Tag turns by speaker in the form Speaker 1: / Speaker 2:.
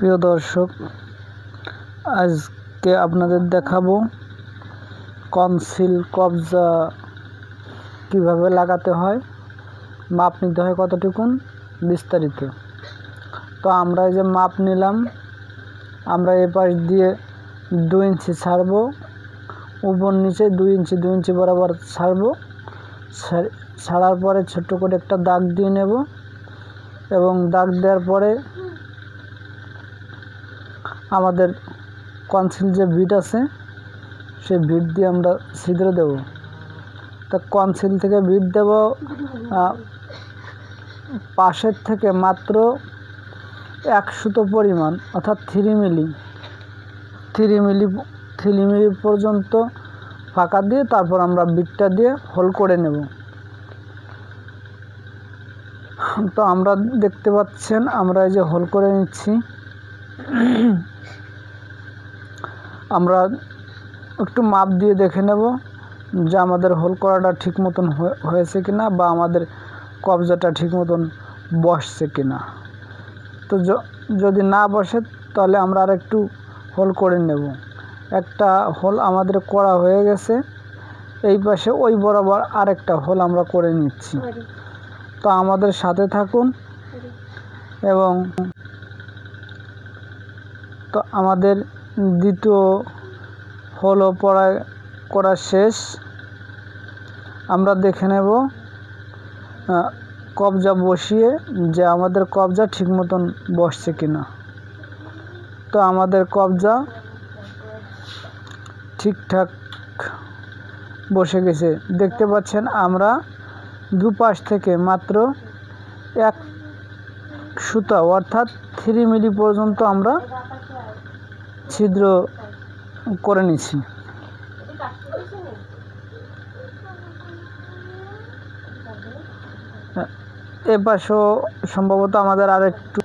Speaker 1: প্রিয় দর্শক, আজকে আপনাদের দেখাবো কনসিল কবজা কিভাবে লাগাতে হয়, মাপ নিতে হয় কতটুকুন বিস্তারিত। তো আমরা এই যে মাপ নিলাম, আমরা এ পাশ দিয়ে 2 ইঞ্চি ছাড়বো, উপর নিচে 2 ইঞ্চি বরাবর ছাড়বো। ছাড়ার পরে ছোট্ট করে একটা দাগ দিয়ে নেব এবং দাগ দেওয়ার পরে আমাদের কনসিল যে বিট আছে সেই বিট দিয়ে আমরা ছিদ্র দেব। তা কনসিল থেকে বিট দেব পাশের থেকে মাত্র 1 সুতো পরিমাণ, অর্থাৎ 3 মিলি পর্যন্ত ফাঁকা দিয়ে তারপর আমরা বিটটা দিয়ে হোল করে নেব। তো আমরা দেখতে পাচ্ছেন আমরা এই যে হোল করে নিচ্ছি। আমরা একটু মাপ দিয়ে দেখে নেব যে আমাদের হোল করাটা ঠিক মতন হয়েছে কিনা বা আমাদের কবজাটা ঠিক মতন বসছে কিনা। তো যদি না বসে তাহলে আমরা আর একটু হোল করে নেব। একটা হোল আমাদের করা হয়ে গেছে, এই পাশে ওই বরাবর আরেকটা হোল আমরা করে নিচ্ছি। তো আমাদের সাথে থাকুন। এবং তো আমাদের দ্বিতীয় হোলও করা শেষ। আমরা দেখে নেব কবজা বসিয়ে যে আমাদের কবজা ঠিক মতন বসছে কিনা। তো আমাদের কবজা ঠিকঠাক বসে গেছে। দেখতে পাচ্ছেন আমরা দুপাশ থেকে মাত্র 1 সুতা অর্থাৎ 3 মিলি পর্যন্ত আমরা ছিদ্র করে নিছি। এ পাশেও সম্ভবত আমাদের আরেকটু